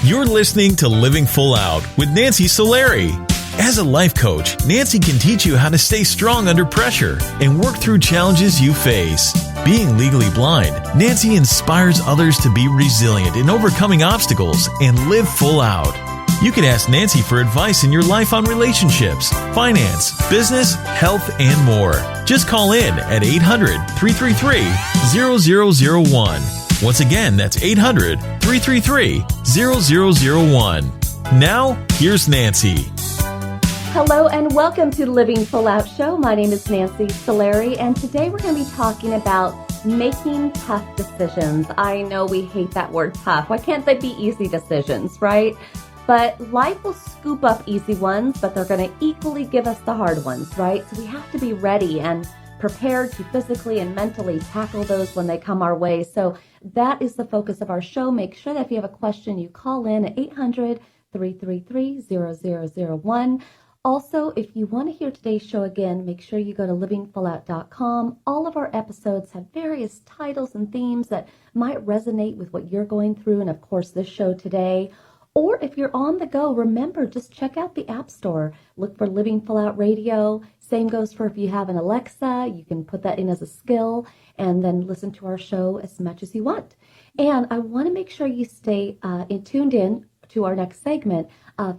You're listening to Living Full Out with Nancy Solari. As a life coach, Nancy can teach you how to stay strong under pressure and work through challenges you face. Being legally blind, Nancy inspires others to be resilient in overcoming obstacles and live full out. You can ask Nancy for advice in your life on relationships, finance, business, health, and more. Just call in at 800-333-0001. Once again, that's 800-333-0001. Now, here's Nancy. Hello and welcome to the Living Full Out Show. My name is Nancy Solari, and today we're going to be talking about making tough decisions. I know we hate that word tough. Why can't they be easy decisions, right? But life will scoop up easy ones, but they're going to equally give us the hard ones, right? So we have to be ready and prepared to physically and mentally tackle those when they come our way. So that is the focus of our show. Make sure that if you have a question, you call in at 800-333-0001. Also, if you want to hear today's show again, make sure you go to livingfullout.com. All of our episodes have various titles and themes that might resonate with what you're going through, and of course, this show today. Or if you're on the go, remember, just check out the App Store. Look for Living Full Out Radio. Same goes for if you have an Alexa. You can put that in as a skill and then listen to our show as much as you want. And I want to make sure you stay tuned in to our next segment.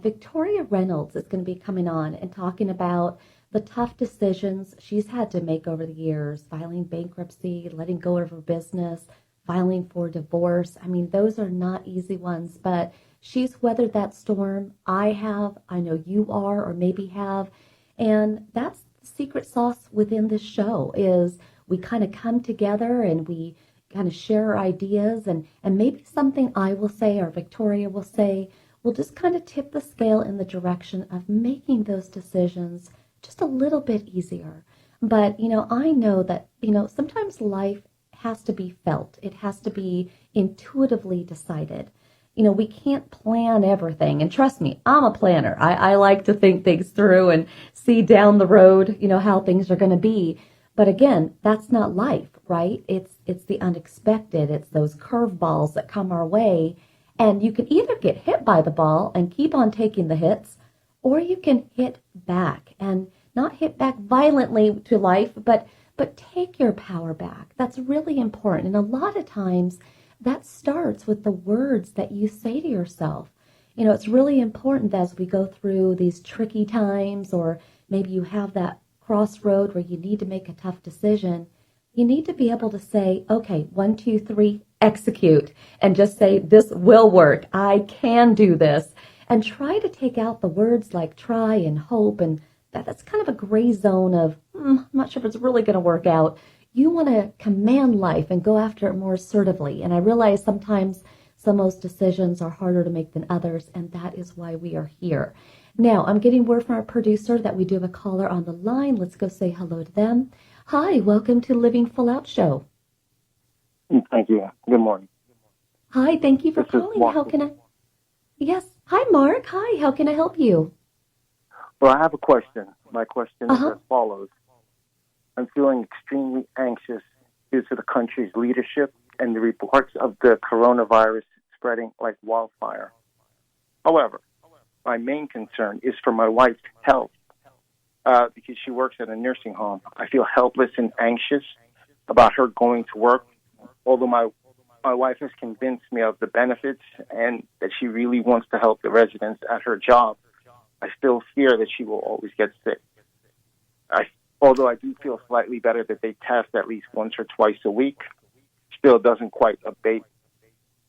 Victoria Reynolds is going to be coming on and talking about the tough decisions she's had to make over the years, filing bankruptcy, letting go of her business, filing for divorce. I mean, those are not easy ones, but she's weathered that storm. I have, I know you are, or maybe have, and that's the secret sauce within this show is we kind of come together and we kind of share our ideas and maybe something I will say or Victoria will say will just kind of tip the scale in the direction of making those decisions just a little bit easier. But, I know that, sometimes life has to be felt. It has to be intuitively decided. We can't plan everything. And trust me, I'm a planner. I like to think things through and see down the road, how things are going to be. But again, that's not life, right? It's the unexpected. It's those curveballs that come our way. And you can either get hit by the ball and keep on taking the hits, or you can hit back and not hit back violently to life, but take your power back. That's really important. And a lot of times that starts with the words that you say to yourself. It's really important as we go through these tricky times, or maybe you have that crossroad where you need to make a tough decision. You need to be able to say, okay, 1, 2, 3, execute, and just say, this will work. I can do this. And try to take out the words like try and hope, and that's kind of a gray zone of, I'm not sure if it's really going to work out. You want to command life and go after it more assertively. And I realize sometimes some of those decisions are harder to make than others, and that is why we are here. Now, I'm getting word from our producer that we do have a caller on the line. Let's go say hello to them. Hi, welcome to Living Full Out Show. Thank you. Good morning. Hi, thank you for calling. How can I? Yes. Hi, Mark. Hi, how can I help you? Well, I have a question. My question is as follows. I'm feeling extremely anxious due to the country's leadership and the reports of the coronavirus spreading like wildfire. However, my main concern is for my wife's health because she works at a nursing home. I feel helpless and anxious about her going to work, although my wife has convinced me of the benefits and that she really wants to help the residents at her job. I still fear that she will always get sick. Although I do feel slightly better that they test at least once or twice a week, still doesn't quite abate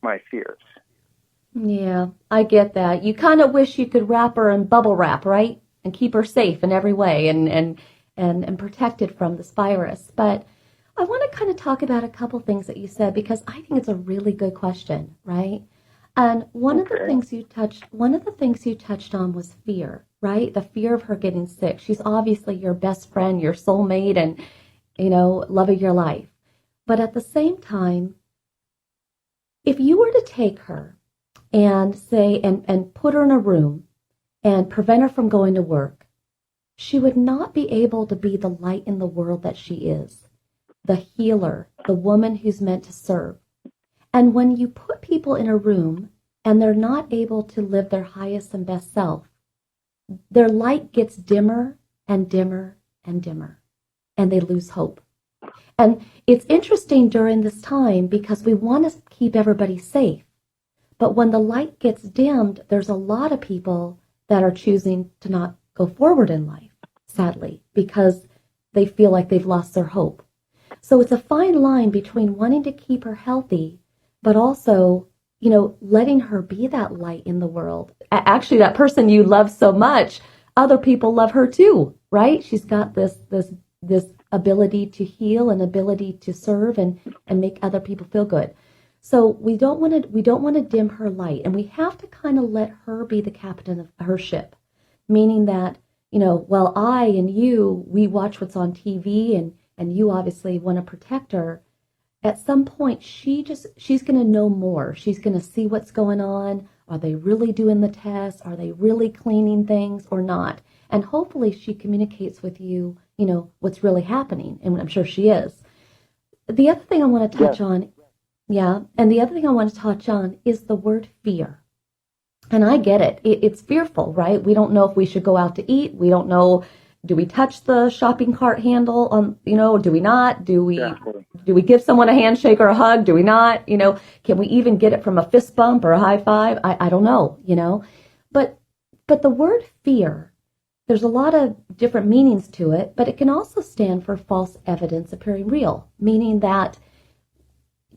my fears. Yeah, I get that. You kind of wish you could wrap her in bubble wrap, right? And keep her safe in every way and protected from this virus. But I want to kind of talk about a couple things that you said, because I think it's a really good question, right? And one of the things you touched on was fear, right? The fear of her getting sick. She's obviously your best friend, your soulmate, and, love of your life. But at the same time, if you were to take her and say, and put her in a room and prevent her from going to work, she would not be able to be the light in the world that she is, the healer, the woman who's meant to serve. And when you put people in a room and they're not able to live their highest and best self, their light gets dimmer and dimmer and dimmer, and they lose hope. And it's interesting during this time because we want to keep everybody safe. But when the light gets dimmed, there's a lot of people that are choosing to not go forward in life, sadly, because they feel like they've lost their hope. So it's a fine line between wanting to keep her healthy, but also, letting her be that light in the world. Actually, that person you love so much, other people love her too, right? She's got this ability to heal and ability to serve and make other people feel good. So we don't want to dim her light, and we have to kind of let her be the captain of her ship, meaning that, well, I and you, we watch what's on TV, and you obviously want to protect her. At some point, she's going to know more. She's going to see what's going on. Are they really doing the tests? Are they really cleaning things or not? And hopefully she communicates with you, what's really happening. And I'm sure she is. The other thing I want to touch on, and the other thing I want to touch on is the word fear. And I get it. It's fearful, right? We don't know if we should go out to eat. We don't know, do we touch the shopping cart handle on, do we not? Do we give someone a handshake or a hug? Do we not? Can we even get it from a fist bump or a high five? I don't know, But the word fear, there's a lot of different meanings to it, but it can also stand for false evidence appearing real, meaning that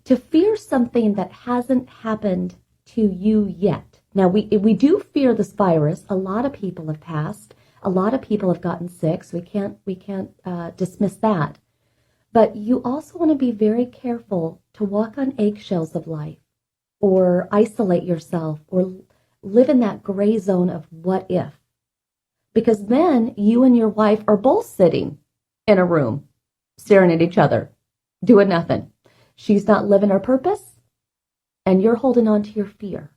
to fear something that hasn't happened to you yet. Now, we do fear this virus. A lot of people have passed. A lot of people have gotten sick, so we can't dismiss that. But you also want to be very careful to walk on eggshells of life, or isolate yourself, or live in that gray zone of what if. Because then you and your wife are both sitting in a room, staring at each other, doing nothing. She's not living her purpose, and you're holding on to your fear.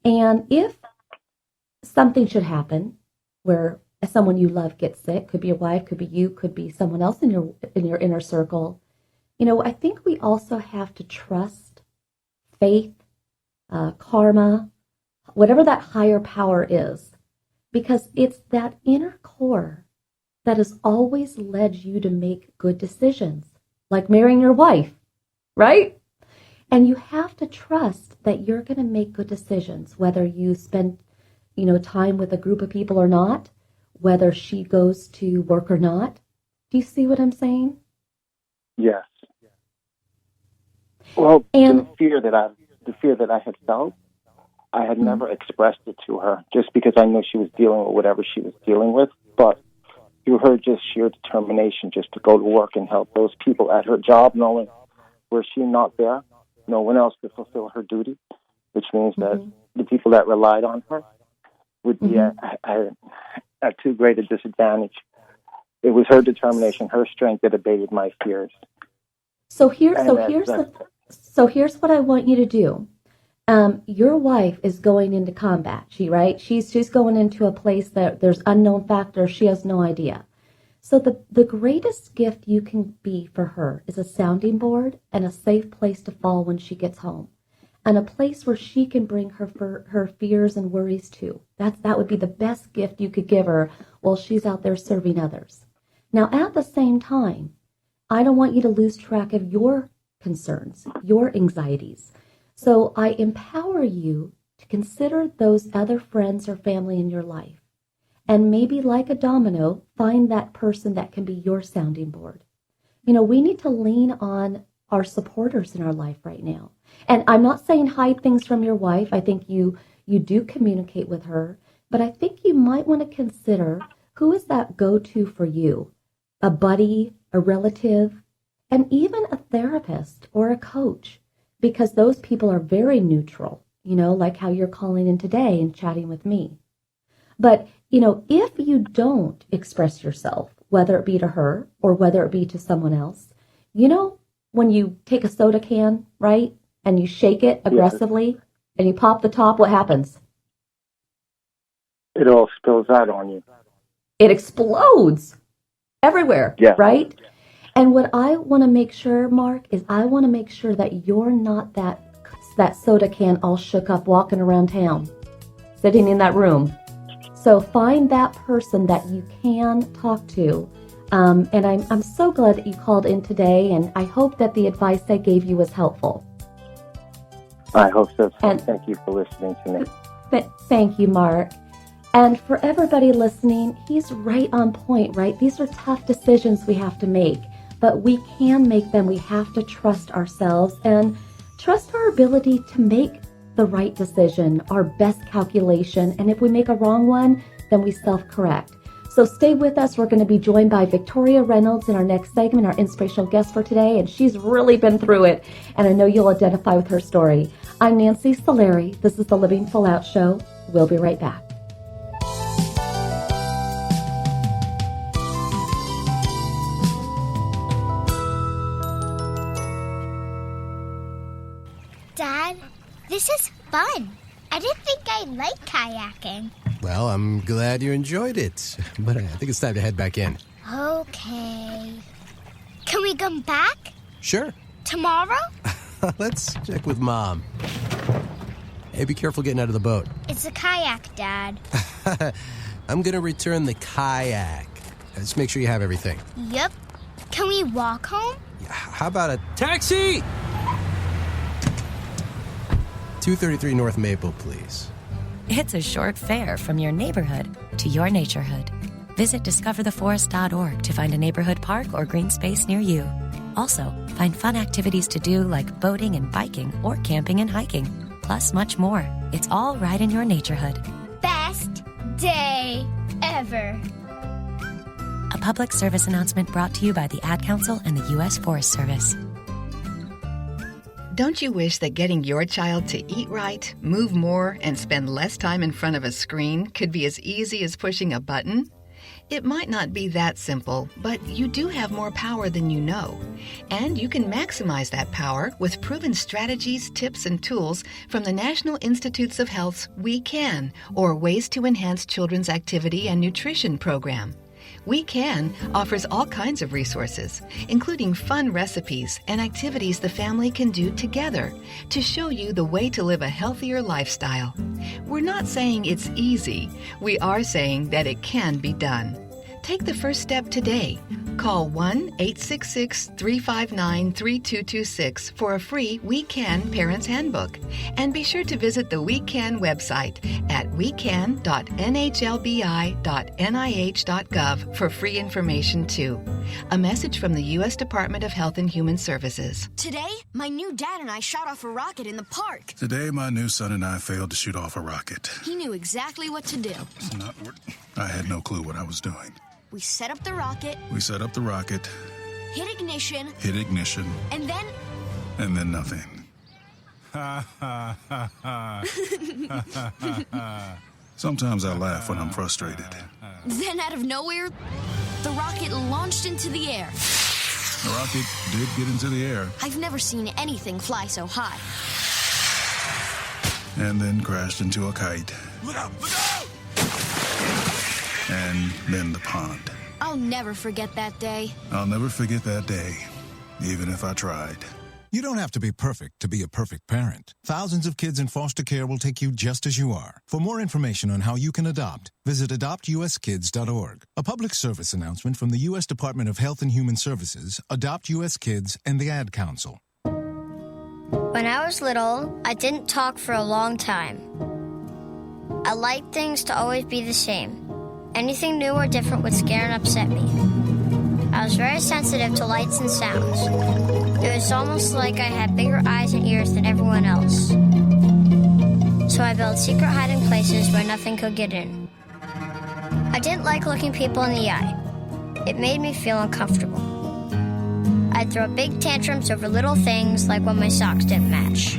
And if something should happen where someone you love gets sick, could be your wife, could be you, could be someone else in your inner circle, I think we also have to trust, faith, karma, whatever that higher power is, because it's that inner core that has always led you to make good decisions, like marrying your wife, right? And you have to trust that you're going to make good decisions, whether you spend, time with a group of people or not, whether she goes to work or not. Do you see what I'm saying? Yes. Well, the fear that I had felt, I had never expressed it to her, just because I knew she was dealing with whatever she was dealing with. But through her just sheer determination just to go to work and help those people at her job, knowing were she not there, no one else could fulfill her duty, which means that the people that relied on her would be at too great a disadvantage. It was her determination, her strength that abated my fears. So here's what I want you to do. Your wife is going into combat, she's going into a place that there's unknown factors. She has no idea. So the greatest gift you can be for her is a sounding board and a safe place to fall when she gets home, and a place where she can bring her fears and worries to. That would be the best gift you could give her while she's out there serving others. Now, at the same time, I don't want you to lose track of your concerns, your anxieties. So I empower you to consider those other friends or family in your life. And maybe like a domino, find that person that can be your sounding board. We need to lean on our supporters in our life right now. And I'm not saying hide things from your wife. I think you do communicate with her. But I think you might want to consider, who is that go-to for you? A buddy, a relative, and even a therapist or a coach. Because those people are very neutral, like how you're calling in today and chatting with me. But, if you don't express yourself, whether it be to her or whether it be to someone else, when you take a soda can, right, and you shake it aggressively and you pop the top, what happens? It all spills out on you. It explodes everywhere, right? And what I want to make sure, Mark, is I want to make sure that you're not that that soda can all shook up walking around town, sitting in that room. So find that person that you can talk to. And I'm so glad that you called in today, and I hope that the advice I gave you was helpful. I hope so. And thank you for listening to me. Thank you, Mark. And for everybody listening, he's right on point, right? These are tough decisions we have to make, but we can make them. We have to trust ourselves and trust our ability to make the right decision, our best calculation. And if we make a wrong one, then we self-correct. So stay with us. We're going to be joined by Victoria Reynolds in our next segment, our inspirational guest for today, and she's really been through it, and I know you'll identify with her story. I'm Nancy Solari. This is the Living Full Out Show. We'll be right back. Dad, this is fun. I didn't think I'd like kayaking. Well, I'm glad you enjoyed it, but I think it's time to head back in. Okay. Can we come back? Sure. Tomorrow? Let's check with Mom. Hey, be careful getting out of the boat. It's a kayak, Dad. I'm going to return the kayak. Just make sure you have everything. Yep. Can we walk home? How about a taxi? 233 North Maple, please. It's a short fare from your neighborhood to your naturehood. Visit discovertheforest.org to find a neighborhood park or green space near you. Also, find fun activities to do like boating and biking or camping and hiking, plus much more. It's all right in your naturehood. Best day ever. A public service announcement brought to you by the Ad Council and the U.S. Forest Service. Don't you wish that getting your child to eat right, move more, and spend less time in front of a screen could be as easy as pushing a button? It might not be that simple, but you do have more power than you know. And you can maximize that power with proven strategies, tips, and tools from the National Institutes of Health's We Can, or Ways to Enhance Children's Activity and Nutrition program. We Can offers all kinds of resources, including fun recipes and activities the family can do together to show you the way to live a healthier lifestyle. We're not saying it's easy. We are saying that it can be done. Take the first step today. Call 1-866-359-3226 for a free We Can Parents Handbook. And be sure to visit the We Can website at wecan.nhlbi.nih.gov for free information too. A message from the U.S. Department of Health and Human Services. Today, my new dad and I shot off a rocket in the park. Today, my new son and I failed to shoot off a rocket. He knew exactly what to do. I had no clue what I was doing. We set up the rocket. Hit ignition. And then nothing. Sometimes I laugh when I'm frustrated. Then out of nowhere, the rocket launched into the air. The rocket did get into the air. I've never seen anything fly so high. And then crashed into a kite. Look out! And then the pond. I'll never forget that day. Even if I tried. You don't have to be perfect to be a perfect parent. Thousands of kids in foster care will take you just as you are. For more information on how you can adopt, visit adoptuskids.org. A public service announcement from the U.S. Department of Health and Human Services, Adopt U.S. Kids, and the Ad Council. When I was little, I didn't talk for a long time. I liked things to always be the same. Anything new or different would scare and upset me. I was very sensitive to lights and sounds. It was almost like I had bigger eyes and ears than everyone else. So I built secret hiding places where nothing could get in. I didn't like looking people in the eye. It made me feel uncomfortable. I'd throw big tantrums over little things like when my socks didn't match.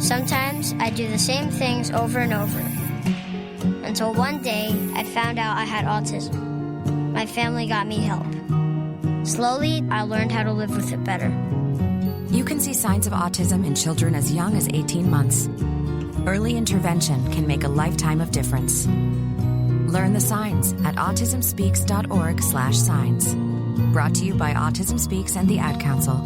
Sometimes I'd do the same things over and over. Until one day, I found out I had autism. My family got me help. Slowly, I learned how to live with it better. You can see signs of autism in children as young as 18 months. Early intervention can make a lifetime of difference. Learn the signs at autismspeaks.org/signs. Brought to you by Autism Speaks and the Ad Council.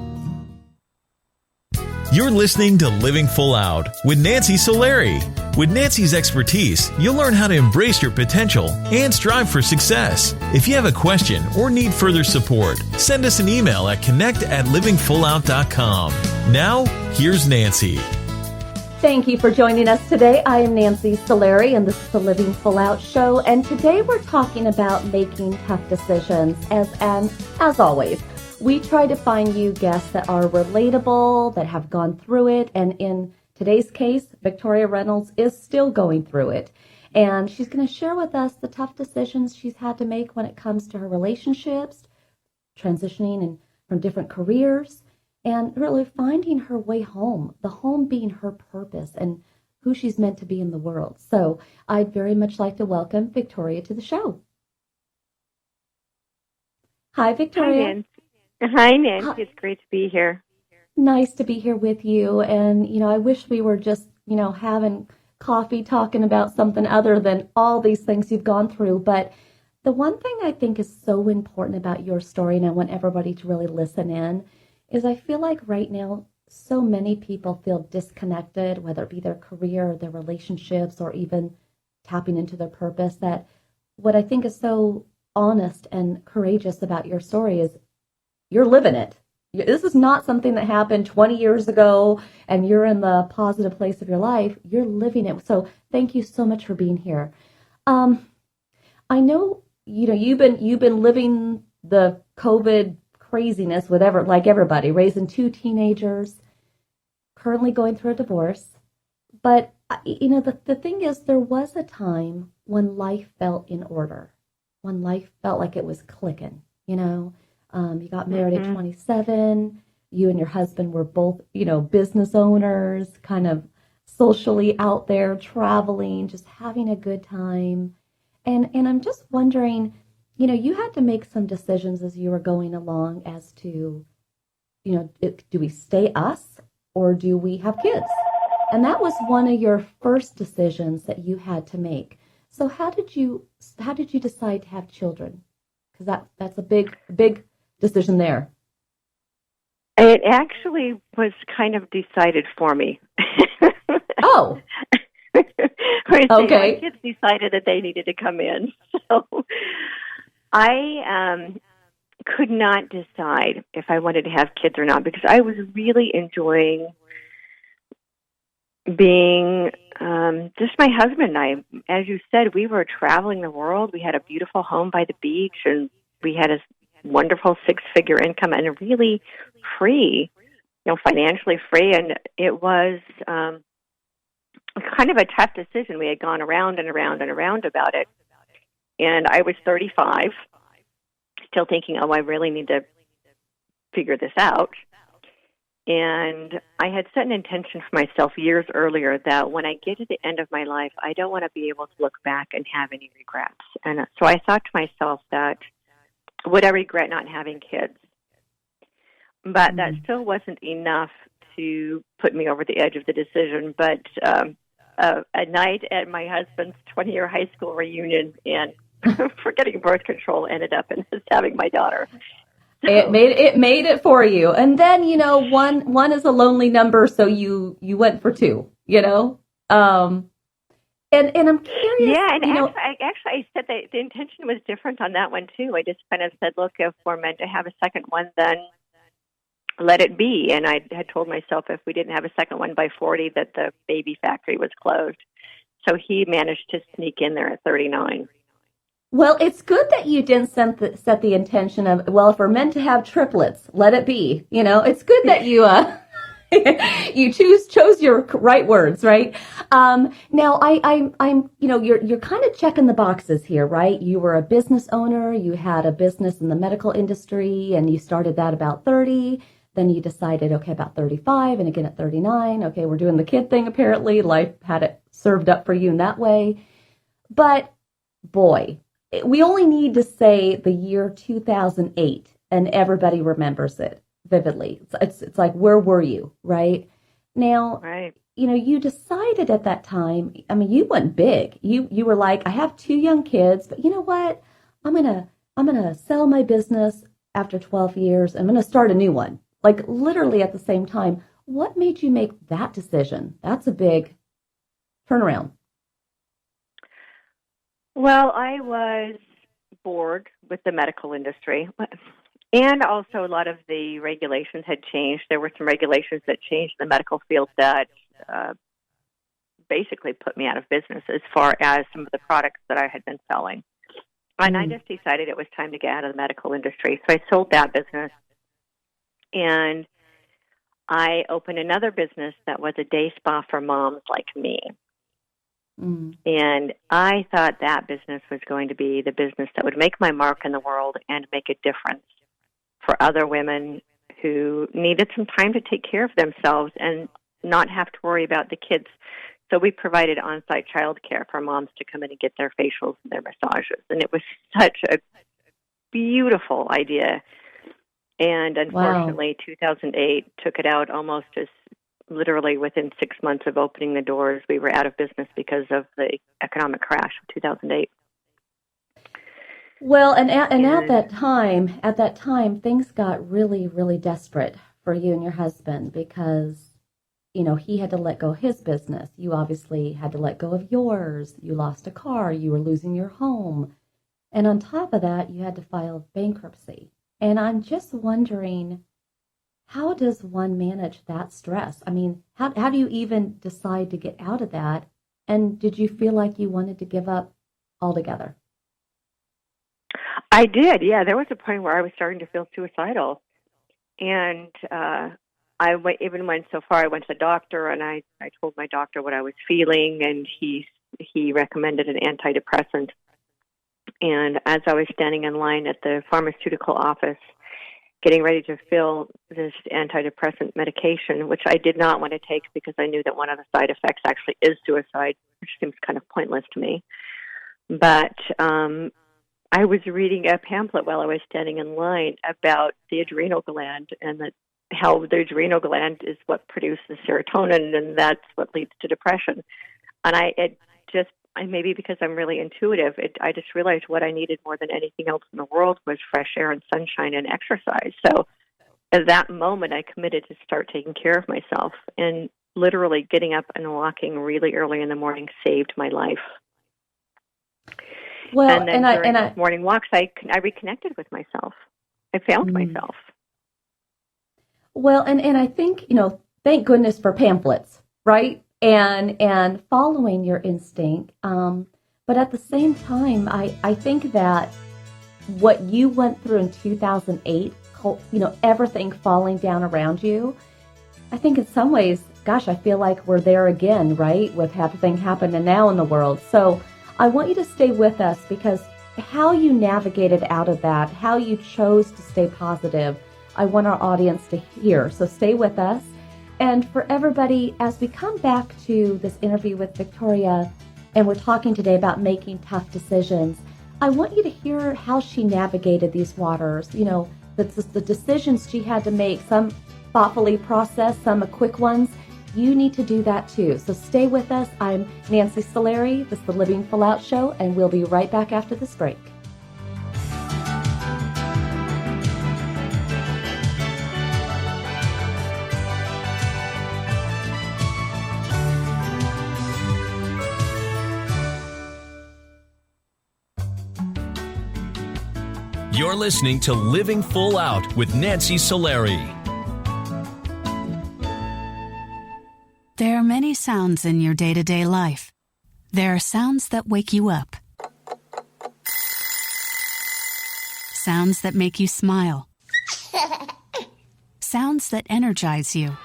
You're listening to Living Full Out with Nancy Solari. With Nancy's expertise, you'll learn how to embrace your potential and strive for success. If you have a question or need further support, send us an email at connect@livingfullout.com. Now, here's Nancy. Thank you for joining us today. I am Nancy Solari, and this is the Living Full Out Show. And today we're talking about making tough decisions. As always, we try to find you guests that are relatable, that have gone through it. And in today's case, Victoria Reynolds is still going through it. And she's going to share with us the tough decisions she's had to make when it comes to her relationships, transitioning from different careers, and really finding her way home, the home being her purpose and who she's meant to be in the world. So I'd very much like to welcome Victoria to the show. Hi, Victoria. Hi, Nancy. It's great to be here. Nice to be here with you. And, I wish we were just, having coffee, talking about something other than all these things you've gone through. But the one thing I think is so important about your story, and I want everybody to really listen in, is I feel like right now, so many people feel disconnected, whether it be their career, their relationships, or even tapping into their purpose. That what I think is so honest and courageous about your story is you're living it. This is not something that happened 20 years ago and you're in the positive place of your life. You're living it. So thank you so much for being here. I know, you've been living the COVID craziness with like everybody, raising 2 teenagers, currently going through a divorce. But, the thing is, there was a time when life felt in order, when life felt like it was clicking, You got married at 27. You and your husband were both, business owners, kind of socially out there, traveling, just having a good time. And I'm just wondering, you had to make some decisions as you were going along as to, do we stay us or do we have kids? And that was one of your first decisions that you had to make. So how did you decide to have children? Because that's a big decision there. It actually was kind of decided for me. Oh. Okay. My kids decided that they needed to come in. So I could not decide if I wanted to have kids or not because I was really enjoying being just my husband and I. As you said, we were traveling the world. We had a beautiful home by the beach, and we had a wonderful 6-figure income and really free, financially free. And it was kind of a tough decision. We had gone around and around and around about it. And I was 35, still thinking, I really need to figure this out. And I had set an intention for myself years earlier that when I get to the end of my life, I don't want to be able to look back and have any regrets. And so I thought to myself that would I regret not having kids? But that still wasn't enough to put me over the edge of the decision. But a night at my husband's 20-year high school reunion and forgetting birth control ended up in us having my daughter. So, it made it for you. And then, one is a lonely number, so you went for 2, And I'm curious. Yeah, and actually, I said that the intention was different on that one, too. I just kind of said, look, if we're meant to have a second one, then let it be. And I had told myself if we didn't have a second one by 40, that the baby factory was closed. So he managed to sneak in there at 39. Well, it's good that you didn't set the intention of, if we're meant to have triplets, let it be. It's good that you... you chose your right words, right? Now I'm, you're kind of checking the boxes here, right? You were a business owner, you had a business in the medical industry, and you started that about 30. Then you decided, okay, about 35, and again at 39, okay, we're doing the kid thing apparently. Life had it served up for you in that way. But boy, we only need to say the year 2008, and everybody remembers it vividly. It's like, where were you, right? Now, right. You decided at that time, you went big. You were like, I have 2 young kids, but you know what? I'm going to sell my business after 12 years. I'm going to start a new one. Like literally at the same time. What made you make that decision? That's a big turnaround. Well, I was bored with the medical industry. And also a lot of the regulations had changed. There were some regulations that changed the medical field that basically put me out of business as far as some of the products that I had been selling. And I just decided it was time to get out of the medical industry. So I sold that business. And I opened another business that was a day spa for moms like me. And I thought that business was going to be the business that would make my mark in the world and make a difference for other women who needed some time to take care of themselves and not have to worry about the kids. So we provided on-site childcare for moms to come in and get their facials and their massages. And it was such a beautiful idea. And unfortunately, 2008 took it out almost as literally within 6 months of opening the doors. We were out of business because of the economic crash of 2008. Well, and at that time, things got really, really desperate for you and your husband because, you know, he had to let go of his business. You obviously had to let go of yours. You lost a car. You were losing your home. And on top of that, you had to file bankruptcy. And I'm just wondering, how does one manage that stress? I mean, how do you even decide to get out of that? And did you feel like you wanted to give up altogether? I did, yeah. There was a point where I was starting to feel suicidal. And I even went so far, I went to the doctor, and I told my doctor what I was feeling, and he recommended an antidepressant. And as I was standing in line at the pharmaceutical office, getting ready to fill this antidepressant medication, which I did not want to take because I knew that one of the side effects actually is suicide, which seems kind of pointless to me. But I was reading a pamphlet while I was standing in line about the adrenal gland and how the adrenal gland is what produces serotonin, and that's what leads to depression. And maybe because I'm really intuitive, I just realized what I needed more than anything else in the world was fresh air and sunshine and exercise. So at that moment, I committed to start taking care of myself. And literally getting up and walking really early in the morning saved my life. Well, and then during those morning walks, I reconnected with myself. I found myself. Well, and I think, you know, thank goodness for pamphlets, right? And following your instinct. But at the same time, I think that what you went through in 2008, you know, everything falling down around you, I think in some ways, gosh, I feel like we're there again, right? With everything happening now in the world. So I want you to stay with us because how you navigated out of that, how you chose to stay positive, I want our audience to hear. So stay with us. And for everybody, as we come back to this interview with Victoria, and we're talking today about making tough decisions, I want you to hear how she navigated these waters. You know, the decisions she had to make, some thoughtfully processed, some quick ones. You need to do that too. So stay with us. I'm Nancy Solari. This is the Living Full Out Show, and we'll be right back after this break. You're listening to Living Full Out with Nancy Solari. There are many sounds in your day-to-day life. There are sounds that wake you up. Sounds that make you smile. Sounds that energize you.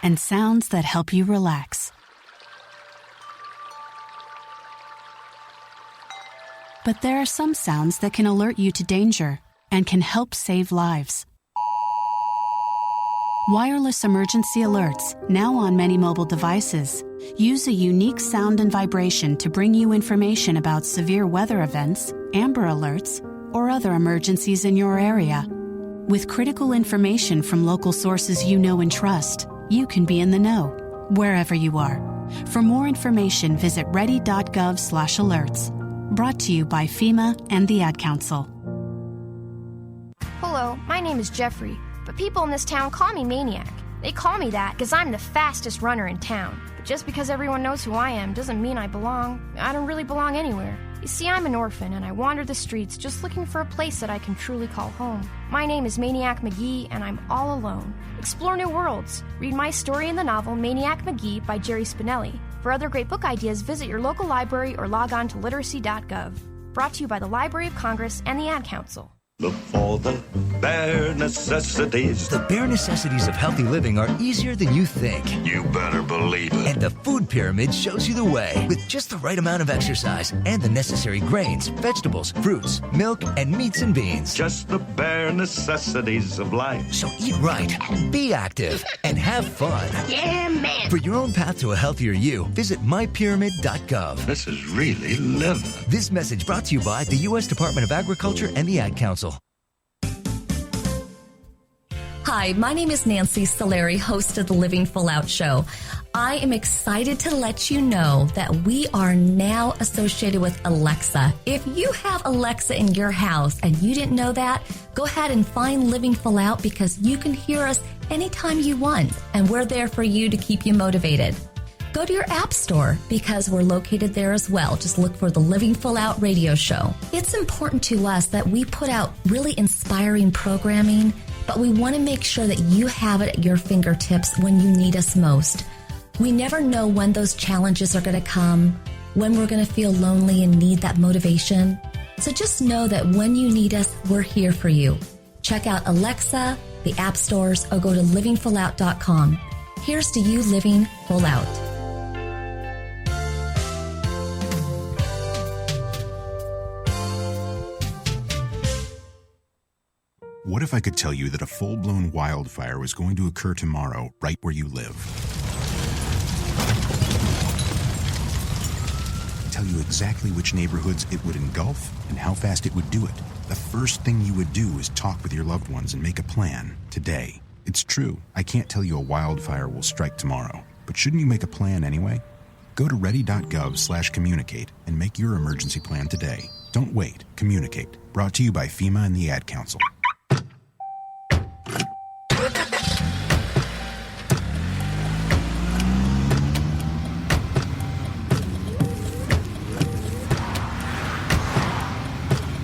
And sounds that help you relax. But there are some sounds that can alert you to danger and can help save lives. Wireless emergency alerts, now on many mobile devices, use a unique sound and vibration to bring you information about severe weather events, Amber Alerts, or other emergencies in your area. With critical information from local sources you know and trust, you can be in the know, wherever you are. For more information, visit ready.gov/alerts. Brought to you by FEMA and the Ad Council. Hello, my name is Jeffrey, but people in this town call me Maniac. They call me that because I'm the fastest runner in town. But just because everyone knows who I am doesn't mean I belong. I don't really belong anywhere. You see, I'm an orphan, and I wander the streets just looking for a place that I can truly call home. My name is Maniac McGee, and I'm all alone. Explore new worlds. Read my story in the novel Maniac McGee by Jerry Spinelli. For other great book ideas, visit your local library or log on to literacy.gov. Brought to you by the Library of Congress and the Ad Council. Look for the bare necessities. The bare necessities of healthy living are easier than you think. You better believe it. And the food pyramid shows you the way. With just the right amount of exercise and the necessary grains, vegetables, fruits, milk, and meats and beans. Just the bare necessities of life. So eat right, be active, and have fun. Yeah, man. For your own path to a healthier you, visit mypyramid.gov. This is really living. This message brought to you by the U.S. Department of Agriculture and the Ad Council. Hi, my name is Nancy Solari, host of the Living Full Out Show. I am excited to let you know that we are now associated with Alexa. If you have Alexa in your house and you didn't know that, go ahead and find Living Full Out because you can hear us anytime you want, and we're there for you to keep you motivated. Go to your app store because we're located there as well. Just look for the Living Full Out radio show. It's important to us that we put out really inspiring programming, but we want to make sure that you have it at your fingertips when you need us most. We never know when those challenges are going to come, when we're going to feel lonely and need that motivation. So just know that when you need us, we're here for you. Check out Alexa, the app stores, or go to livingfullout.com. Here's to you living full out. What if I could tell you that a full-blown wildfire was going to occur tomorrow right where you live? Tell you exactly which neighborhoods it would engulf and how fast it would do it. The first thing you would do is talk with your loved ones and make a plan today. It's true, I can't tell you a wildfire will strike tomorrow, but shouldn't you make a plan anyway? Go to ready.gov/communicate and make your emergency plan today. Don't wait, communicate. Brought to you by FEMA and the Ad Council.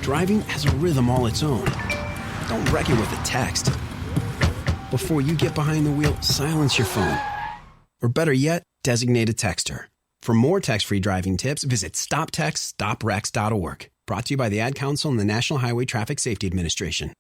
Driving has a rhythm all its own. Don't wreck it with a text. Before you get behind the wheel, silence your phone. Or better yet, designate a texter. For more text-free driving tips, visit stoptextstoprex.org. Brought to you by the Ad Council and the National Highway Traffic Safety Administration.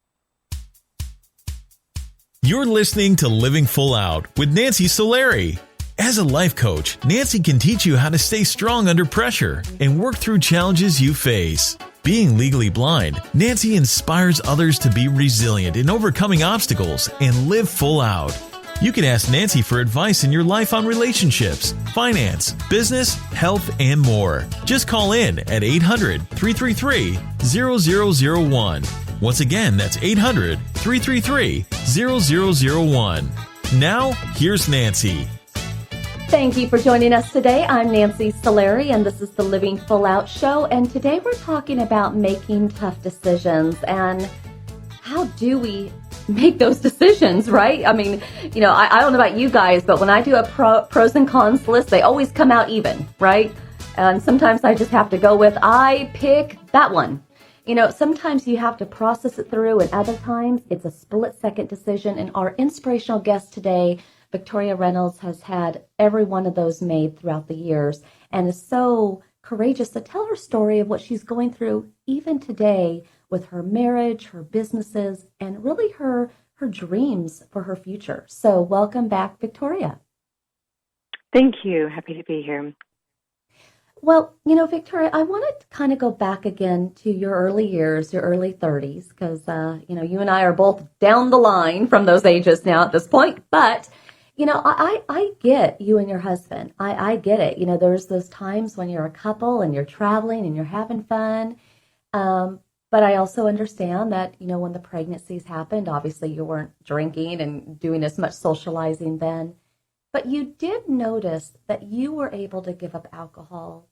You're listening to Living Full Out with Nancy Solari. As a life coach, Nancy can teach you how to stay strong under pressure and work through challenges you face. Being legally blind, Nancy inspires others to be resilient in overcoming obstacles and live full out. You can ask Nancy for advice in your life on relationships, finance, business, health, and more. Just call in at 800-333-0001. Once again, that's 800-333-0001. Now, here's Nancy. Thank you for joining us today. I'm Nancy Solari, and this is the Living Full Out Show. And today we're talking about making tough decisions and how do we make those decisions, right? I mean, you know, I don't know about you guys, but when I do a pros and cons list, they always come out even, right? And sometimes I just have to go with, I pick that one. You know, sometimes you have to process it through, and other times it's a split-second decision. And our inspirational guest today, Victoria Reynolds, has had every one of those made throughout the years and is so courageous to tell her story of what she's going through even today with her marriage, her businesses, and really her dreams for her future. So welcome back, Victoria. Thank you. Happy to be here. Well, you know, Victoria, I want to kind of go back again to your early years, your early 30s, because, you know, you and I are both down the line from those ages now at this point. But, you know, I get you and your husband. I get it. You know, there's those times when you're a couple and you're traveling and you're having fun. But I also understand that, you know, when the pregnancies happened, obviously you weren't drinking and doing as much socializing then. But you did notice that you were able to give up alcohol,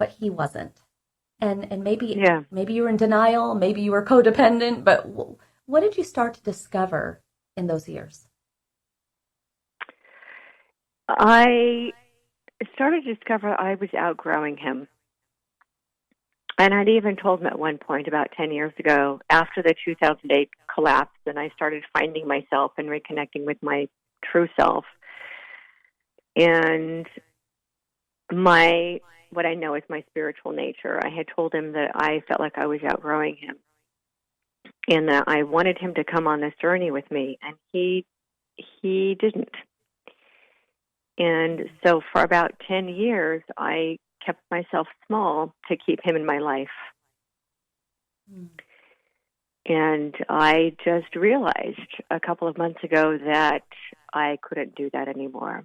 but he wasn't. And maybe you were in denial, maybe you were codependent, but what did you start to discover in those years? I started to discover I was outgrowing him. And I'd even told him at one point about 10 years ago, after the 2008 collapse, and I started finding myself and reconnecting with my true self. And what I know is my spiritual nature. I had told him that I felt like I was outgrowing him and that I wanted him to come on this journey with me, and he didn't. And so for about 10 years, I kept myself small to keep him in my life. And I just realized a couple of months ago that I couldn't do that anymore.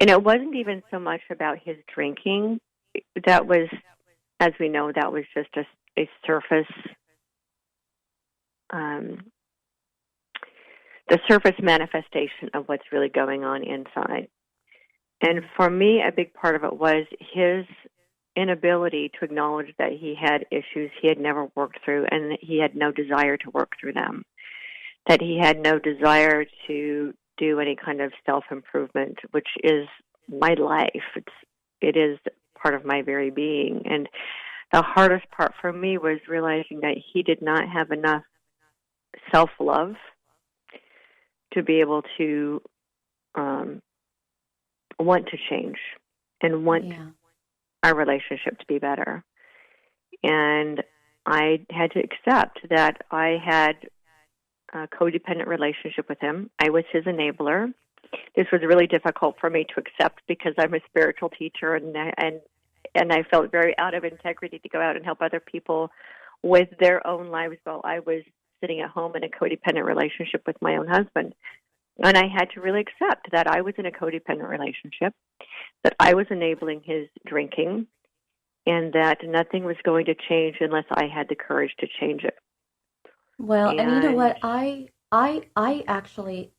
And it wasn't even so much about his drinking. That was, as we know, that was just a surface, the surface manifestation of what's really going on inside. And for me, a big part of it was his inability to acknowledge that he had issues he had never worked through, and that he had no desire to work through them, that he had no desire to do any kind of self-improvement, which is my life. It is part of my very being. And the hardest part for me was realizing that he did not have enough self-love to be able to want to change and want our relationship to be better. And I had to accept that I had a codependent relationship with him. I was his enabler. This was really difficult for me to accept because I'm a spiritual teacher, and I felt very out of integrity to go out and help other people with their own lives while I was sitting at home in a codependent relationship with my own husband. And I had to really accept that I was in a codependent relationship, that I was enabling his drinking, and that nothing was going to change unless I had the courage to change it. Well, and you know what? I actually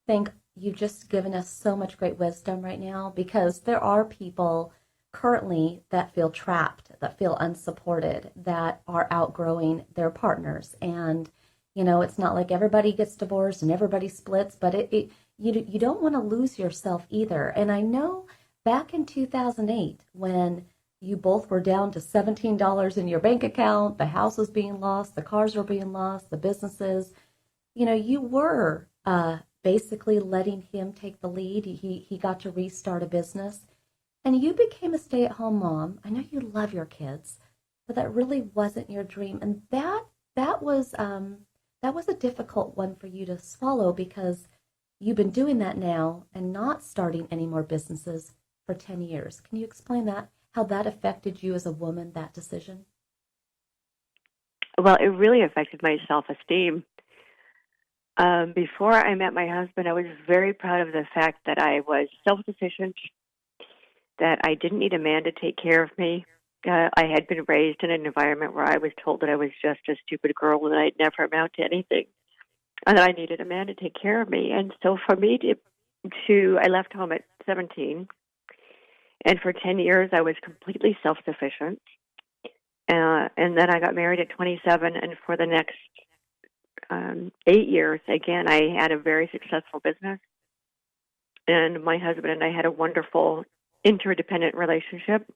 think you've just given us so much great wisdom right now, because there are people currently that feel trapped, that feel unsupported, that are outgrowing their partners. And you know, it's not like everybody gets divorced and everybody splits, but you don't want to lose yourself either. And I know back in 2008, when you both were down to $17 in your bank account, the house was being lost, the cars were being lost, the businesses, you know, you were basically letting him take the lead. He got to restart a business, and you became a stay-at-home mom. I know you love your kids, but that really wasn't your dream. And that was a difficult one for you to swallow, because you've been doing that now and not starting any more businesses for 10 years. Can you explain that, how that affected you as a woman, that decision? Well, it really affected my self-esteem. Before I met my husband, I was very proud of the fact that I was self-sufficient, that I didn't need a man to take care of me. I had been raised in an environment where I was told that I was just a stupid girl and I'd never amount to anything, and that I needed a man to take care of me. And so for me I left home at 17, and for 10 years I was completely self-sufficient. And then I got married at 27, and for the next 8 years, again, I had a very successful business, and my husband and I had a wonderful interdependent relationship.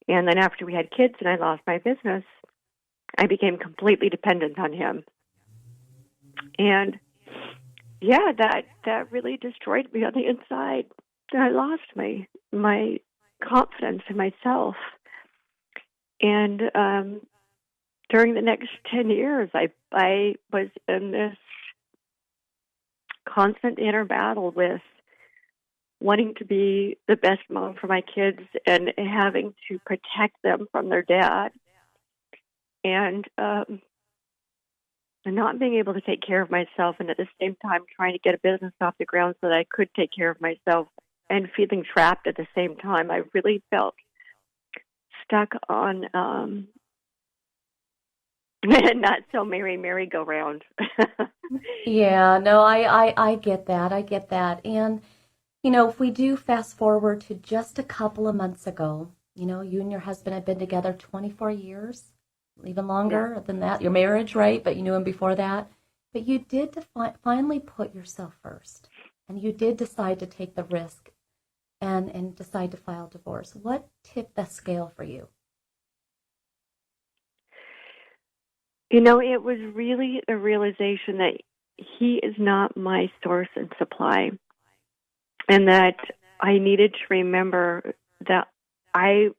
And then after we had kids and I lost my business, I became completely dependent on him. And yeah, that really destroyed me on the inside. I lost my confidence in myself. And during the next 10 years, I was in this constant inner battle with wanting to be the best mom for my kids and having to protect them from their dad, and not being able to take care of myself, and at the same time trying to get a business off the ground so that I could take care of myself, and feeling trapped at the same time. I really felt stuck on not so merry-go-round. Yeah, no, I get that. I get that. And you know, if we do fast forward to just a couple of months ago, you know, you and your husband have been together 24 years. even longer than that, your marriage, right? But you knew him before that. But you did finally put yourself first, and you did decide to take the risk and decide to file divorce. What tipped the scale for you? You know, it was really a realization that he is not my source and supply, and that I needed to remember that I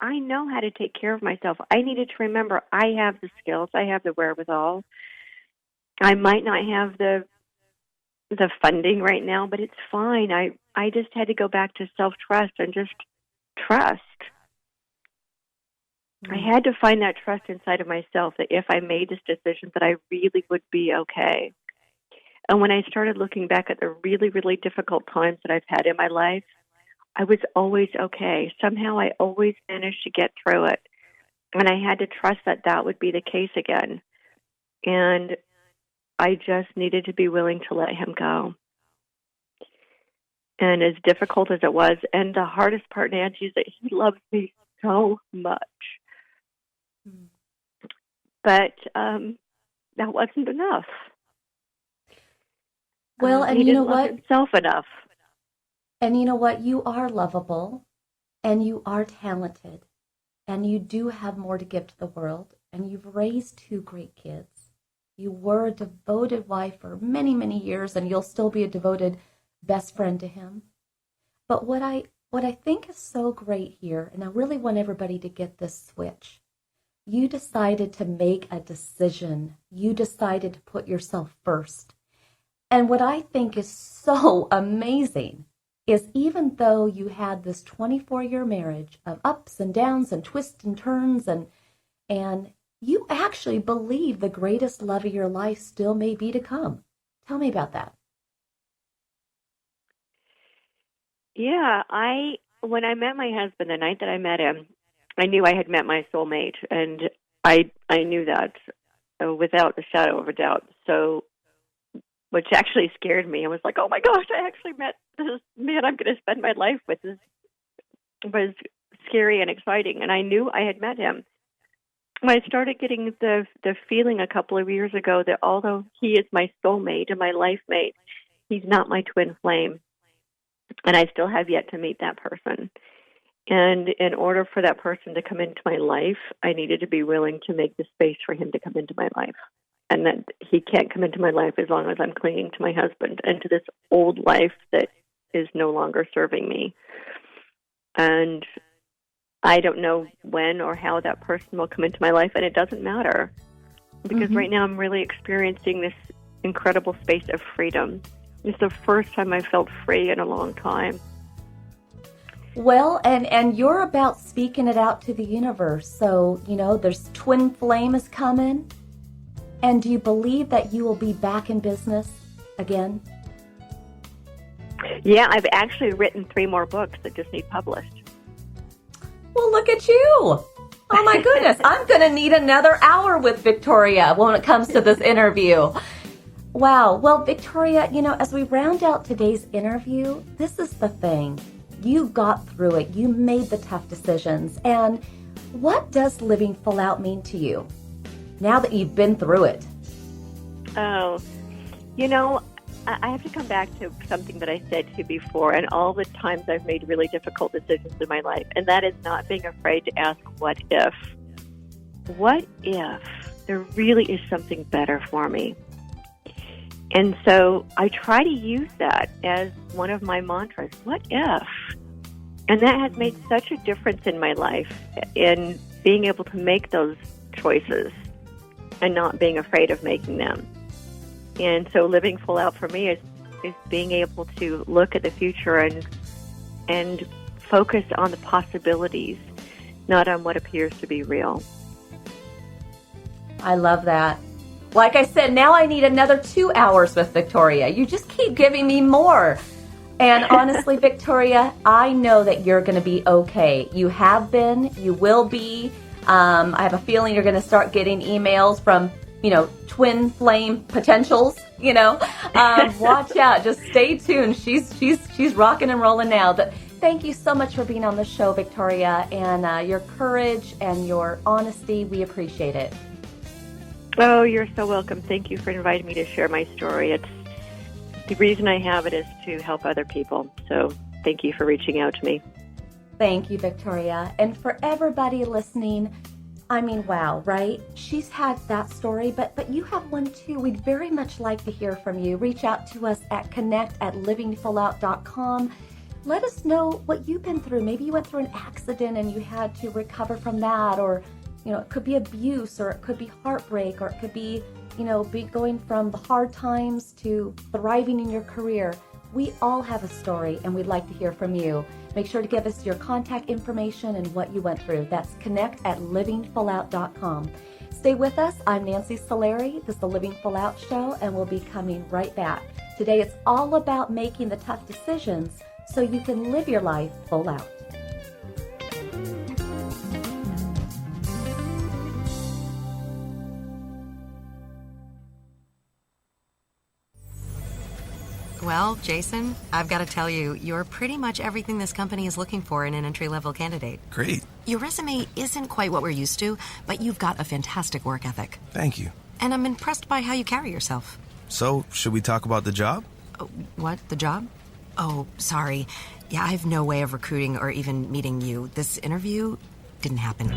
know how to take care of myself. I needed to remember I have the skills, I have the wherewithal. I might not have the funding right now, but it's fine. I just had to go back to self-trust and just trust. I had to find that trust inside of myself that if I made this decision that I really would be okay. And when I started looking back at the really, really difficult times that I've had in my life, I was always okay. Somehow I always managed to get through it. And I had to trust that that would be the case again. And I just needed to be willing to let him go. And as difficult as it was, and the hardest part, Nancy, is that he loves me so much. But that wasn't enough. Well, and he you know didn't love what? himself enough. And you know what? You are lovable, and you are talented, and you do have more to give to the world, and you've raised 2 great kids. You were a devoted wife for many, many years, and you'll still be a devoted best friend to him. But what I think is so great here, and I really want everybody to get this switch, you decided to make a decision. You decided to put yourself first. And what I think is so amazing is even though you had this 24-year marriage of ups and downs and twists and turns, and you actually believe the greatest love of your life still may be to come. Tell me about that. Yeah, when I met my husband, the night that I met him, I knew I had met my soulmate, and I knew that without a shadow of a doubt. So, which actually scared me. I was like, oh my gosh, I actually met this man I'm going to spend my life with. This was scary and exciting, and I knew I had met him. I started getting the feeling a couple of years ago that although he is my soulmate and my life mate, he's not my twin flame. And I still have yet to meet that person. And in order for that person to come into my life, I needed to be willing to make the space for him to come into my life. And that he can't come into my life as long as I'm clinging to my husband and to this old life that is no longer serving me. And I don't know when or how that person will come into my life, and it doesn't matter. Because right now I'm really experiencing this incredible space of freedom. It's the first time I've felt free in a long time. Well, and you're about speaking it out to the universe. So, you know, there's twin flame is coming. And do you believe that you will be back in business again? Yeah, I've actually written 3 more books that just need published. Well, look at you. Oh, my goodness. I'm going to need another hour with Victoria when it comes to this interview. Wow. Well, Victoria, you know, as we round out today's interview, this is the thing. You got through it. You made the tough decisions. And what does living full out mean to you now that you've been through it? Oh, you know, I have to come back to something that I said to you before, and all the times I've made really difficult decisions in my life, and that is not being afraid to ask, what if? What if there really is something better for me? And so I try to use that as one of my mantras, what if? And that has made such a difference in my life in being able to make those choices and not being afraid of making them. And so living full out for me is being able to look at the future and focus on the possibilities, not on what appears to be real. I love that. Like I said, now I need another 2 hours with Victoria. You just keep giving me more. And honestly, Victoria, I know that you're going to be okay. You have been. You will be. I have a feeling you're going to start getting emails from, you know, twin flame potentials. You know, watch out. Just stay tuned. She's rocking and rolling now. But thank you so much for being on the show, Victoria, and your courage and your honesty. We appreciate it. Oh, you're so welcome. Thank you for inviting me to share my story. It's the reason I have it is to help other people. So thank you for reaching out to me. Thank you, Victoria. And for everybody listening, I mean, wow, right? She's had that story, but you have one too. We'd very much like to hear from you. Reach out to us at connect@livingfullout.com. Let us know what you've been through. Maybe you went through an accident and you had to recover from that, or, it could be abuse, or it could be heartbreak, or it could be, be going from the hard times to thriving in your career. We all have a story, and we'd like to hear from you. Make sure to give us your contact information and what you went through. That's connect@livingfullout.com. Stay with us. I'm Nancy Solari. This is the Living Full Out Show, and we'll be coming right back. Today, it's all about making the tough decisions so you can live your life full out. Well, Jason, I've got to tell you, you're pretty much everything this company is looking for in an entry-level candidate. Great. Your resume isn't quite what we're used to, but you've got a fantastic work ethic. Thank you. And I'm impressed by how you carry yourself. So, should we talk about the job? What? The job? Oh, sorry. Yeah, I have no way of recruiting or even meeting you. This interview didn't happen.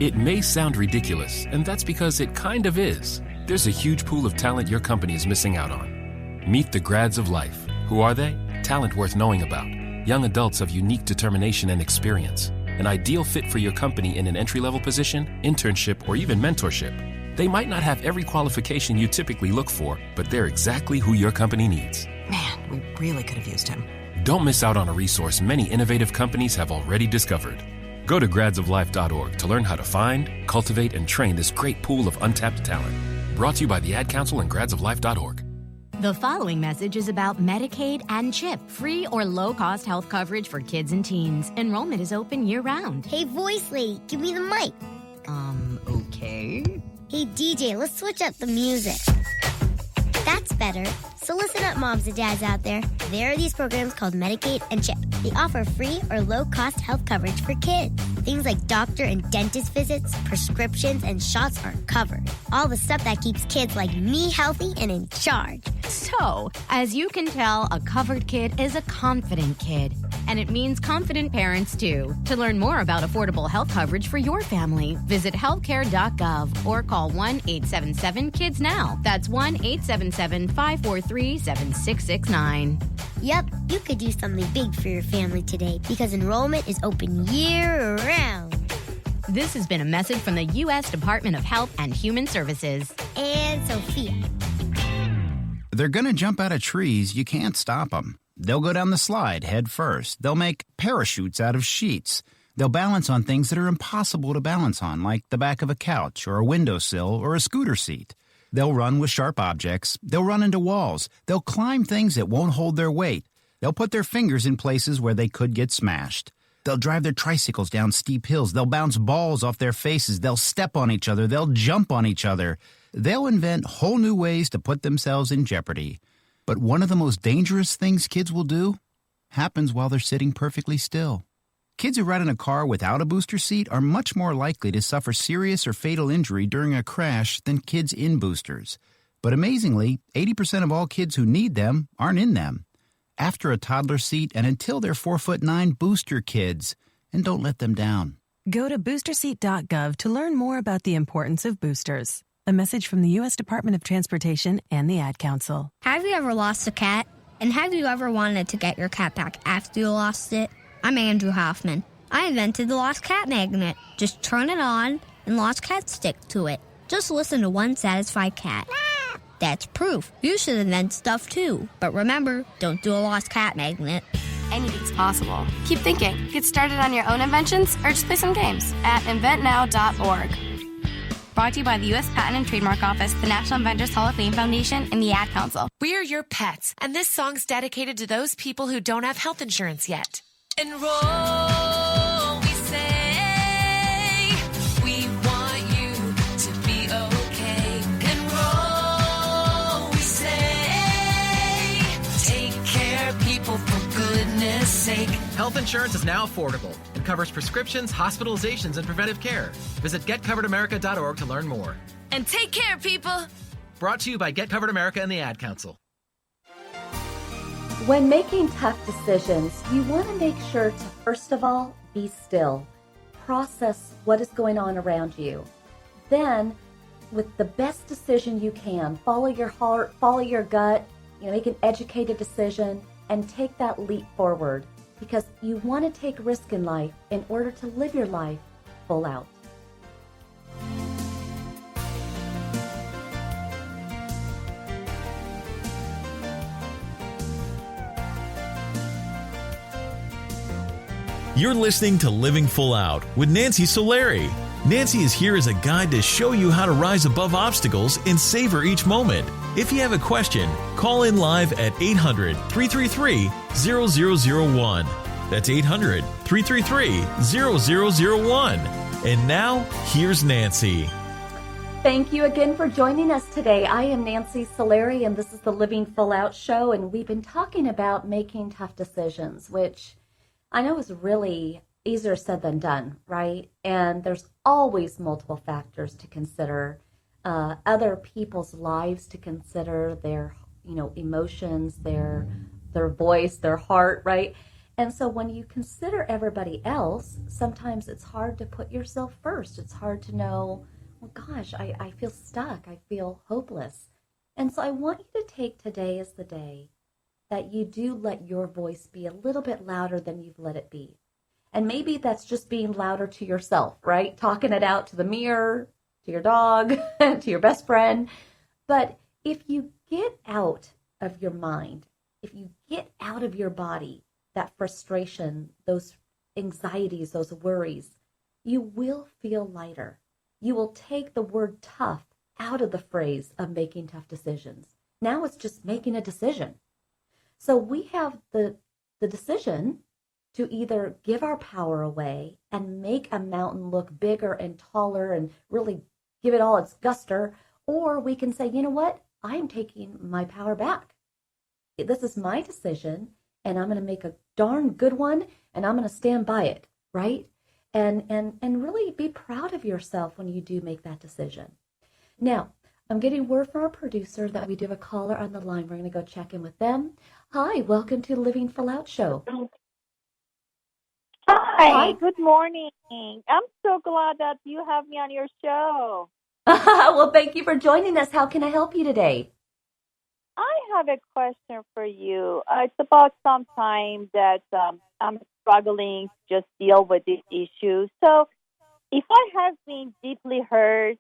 It may sound ridiculous, and that's because it kind of is. There's a huge pool of talent your company is missing out on. Meet the grads of life. Who are they? Talent worth knowing about. Young adults of unique determination and experience. An ideal fit for your company in an entry-level position, internship, or even mentorship. They might not have every qualification you typically look for, but they're exactly who your company needs. Man, we really could have used him. Don't miss out on a resource many innovative companies have already discovered. Go to gradsoflife.org to learn how to find, cultivate, and train this great pool of untapped talent. Brought to you by the Ad Council and gradsoflife.org. The following message is about Medicaid and CHIP, free or low-cost health coverage for kids and teens. Enrollment is open year-round. Hey, voice lady, give me the mic. Okay. Hey, DJ, let's switch up the music. That's better. So listen up, moms and dads out there. There are these programs called Medicaid and CHIP. They offer free or low-cost health coverage for kids. Things like doctor and dentist visits, prescriptions, and shots are covered. All the stuff that keeps kids like me healthy and in charge. So, as you can tell, a covered kid is a confident kid. And it means confident parents, too. To learn more about affordable health coverage for your family, visit healthcare.gov or call 1-877-KIDS-NOW. That's 1-877-543-7669. Yep, you could do something big for your family today because enrollment is open year-round. This has been a message from the U.S. Department of Health and Human Services. And Sophia. They're gonna jump out of trees. You can't stop them. They'll go down the slide head first. They'll make parachutes out of sheets. They'll balance on things that are impossible to balance on, like the back of a couch or a windowsill or a scooter seat. They'll run with sharp objects. They'll run into walls. They'll climb things that won't hold their weight. They'll put their fingers in places where they could get smashed. They'll drive their tricycles down steep hills. They'll bounce balls off their faces. They'll step on each other. They'll jump on each other. They'll invent whole new ways to put themselves in jeopardy. But one of the most dangerous things kids will do happens while they're sitting perfectly still. Kids who ride in a car without a booster seat are much more likely to suffer serious or fatal injury during a crash than kids in boosters. But amazingly, 80% of all kids who need them aren't in them. After a toddler seat and until they're 4'9", booster kids, and don't let them down. Go to boosterseat.gov to learn more about the importance of boosters. A message from the U.S. Department of Transportation and the Ad Council. Have you ever lost a cat? And have you ever wanted to get your cat back after you lost it? I'm Andrew Hoffman. I invented the Lost Cat Magnet. Just turn it on and lost cats stick to it. Just listen to one satisfied cat. That's proof. You should invent stuff too. But remember, don't do a Lost Cat Magnet. Anything's possible. Keep thinking. Get started on your own inventions or just play some games at inventnow.org. Brought to you by the U.S. Patent and Trademark Office, the National Inventors Hall of Fame Foundation, and the Ad Council. We're your pets, and this song's dedicated to those people who don't have health insurance yet. Enroll, we say. We want you to be okay. Enroll, we say. Take care, people, for goodness sake. take. Health insurance is now affordable and covers prescriptions, hospitalizations, and preventive care. Visit getcoveredamerica.org to learn more. And take care, people. Brought to you by Get Covered America and the Ad Council. When making tough decisions, you want to make sure to, first of all, be still. Process what is going on around you. Then, with the best decision you can, follow your heart, follow your gut, make an educated decision, and take that leap forward. Because you want to take risk in life in order to live your life full out. You're listening to Living Full Out with Nancy Solari. Nancy is here as a guide to show you how to rise above obstacles and savor each moment. If you have a question, call in live at 800-333-0001. That's 800-333-0001. And now, here's Nancy. Thank you again for joining us today. I am Nancy Solari, and this is the Living Full Out show, and we've been talking about making tough decisions, which I know is really easier said than done, right? And there's always multiple factors to consider, other people's lives to consider, their, emotions, their voice, their heart, right? And so when you consider everybody else, sometimes it's hard to put yourself first. It's hard to know, well, gosh, I feel stuck. I feel hopeless. And so I want you to take today as the day that you do let your voice be a little bit louder than you've let it be. And maybe that's just being louder to yourself, right? Talking it out to the mirror, to your dog, to your best friend. But if you get out of your mind, if you get out of your body, that frustration, those anxieties, those worries, you will feel lighter. You will take the word tough out of the phrase of making tough decisions. Now it's just making a decision. So we have the decision to either give our power away and make a mountain look bigger and taller and really give it all its guster, or we can say, you know what, I'm taking my power back. This is my decision, and I'm going to make a darn good one, and I'm going to stand by it, right? And really be proud of yourself when you do make that decision. Now, I'm getting word from our producer that we do have a caller on the line. We're going to go check in with them. Hi, welcome to the Living Full Out Show. Hi, good morning. I'm so glad that you have me on your show. Well, thank you for joining us. How can I help you today? I have a question for you. It's about some time that I'm struggling to just deal with this issue. So if I have been deeply hurt,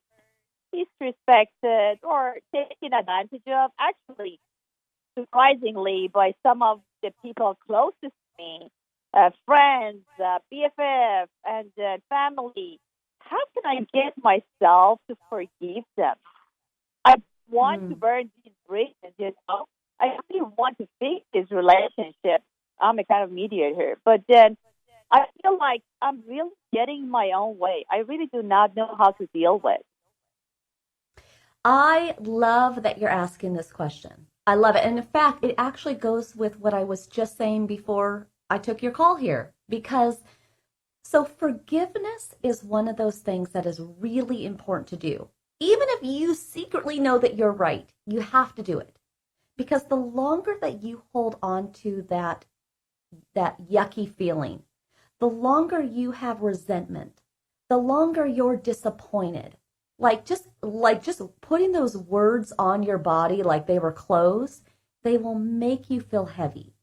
disrespected, or taken advantage of, actually, surprisingly, by some of the people closest to me, friends, BFF, and family, how can I get myself to forgive them? I want to burn these bridges, I really want to fix this relationship. I'm a kind of mediator, but then I feel like I'm really getting my own way. I really do not know how to deal with. I love that you're asking this question. I love it. And in fact, it actually goes with what I was just saying before I took your call here, because so forgiveness is one of those things that is really important to do. Even if you secretly know that you're right, you have to do it. Because the longer that you hold on to that yucky feeling, the longer you have resentment, the longer you're disappointed. Like just putting those words on your body like they were clothes, they will make you feel heavy.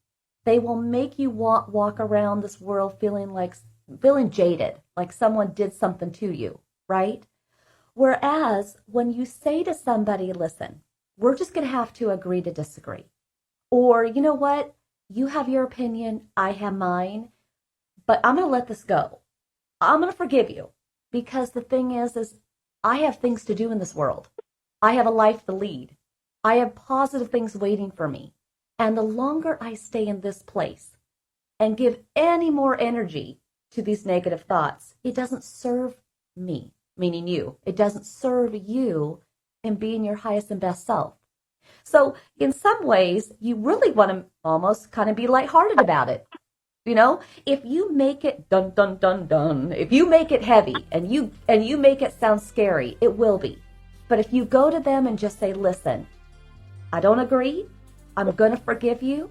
They will make you walk around this world feeling jaded, like someone did something to you, right? Whereas when you say to somebody, listen, we're just going to have to agree to disagree. Or, you know what? You have your opinion, I have mine, but I'm going to let this go. I'm going to forgive you. Because the thing is I have things to do in this world. I have a life to lead. I have positive things waiting for me. And the longer I stay in this place and give any more energy to these negative thoughts, it doesn't serve me, meaning you. It doesn't serve you in being your highest and best self. So in some ways, you really want to almost kind of be lighthearted about it. You know, if you make it dun dun dun dun, if you make it heavy and you make it sound scary, it will be. But if you go to them and just say, listen, I don't agree. I'm going to forgive you.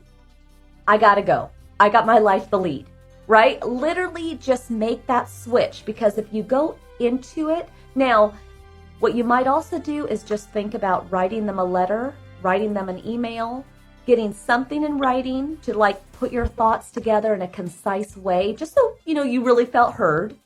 I got to go. I got my life to lead, right? Literally just make that switch, because if you go into it, now what you might also do is just think about writing them a letter, writing them an email, getting something in writing to like put your thoughts together in a concise way, just so, you know, you really felt heard.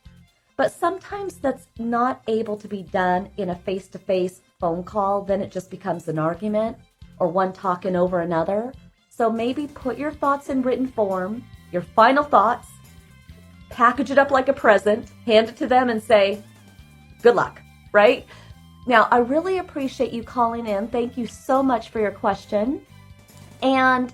But sometimes that's not able to be done in a face-to-face phone call. Then it just becomes an argument or one talking over another. So maybe put your thoughts in written form, your final thoughts, package it up like a present, hand it to them and say, good luck, right? Now, I really appreciate you calling in. Thank you so much for your question. And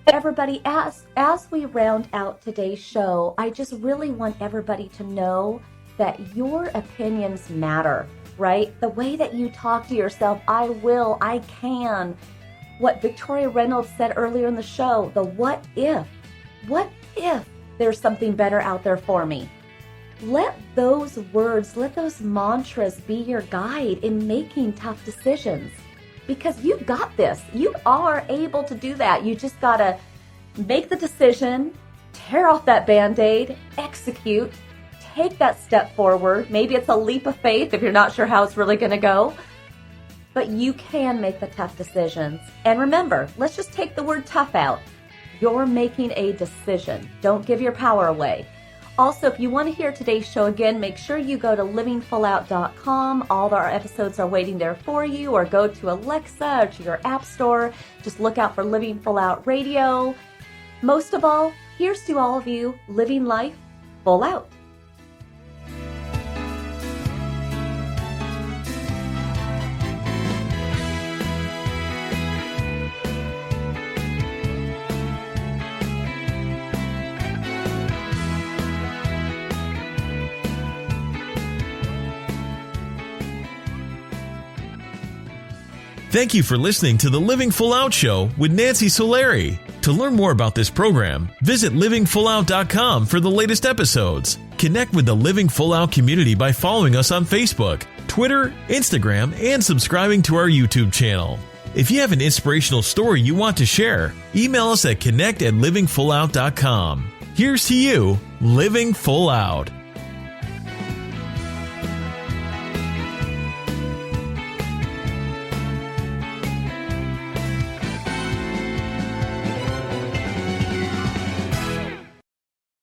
everybody, as we round out today's show, I just really want everybody to know that your opinions matter, right? The way that you talk to yourself, I will, I can. What Victoria Reynolds said earlier in the show, the what if there's something better out there for me? Let those words, let those mantras be your guide in making tough decisions, because you've got this. You are able to do that. You just got to make the decision, tear off that Band-Aid, execute, take that step forward. Maybe it's a leap of faith if you're not sure how it's really going to go, but you can make the tough decisions. And remember, let's just take the word tough out. You're making a decision. Don't give your power away. Also, if you want to hear today's show again, make sure you go to livingfullout.com. All of our episodes are waiting there for you, or go to Alexa or to your app store. Just look out for Living Full Out Radio. Most of all, here's to all of you living life full out. Thank you for listening to the Living Full Out Show with Nancy Solari. To learn more about this program, visit livingfullout.com for the latest episodes. Connect with the Living Full Out community by following us on Facebook, Twitter, Instagram, and subscribing to our YouTube channel. If you have an inspirational story you want to share, email us at connect@livingfullout.com. Here's to you, living full out.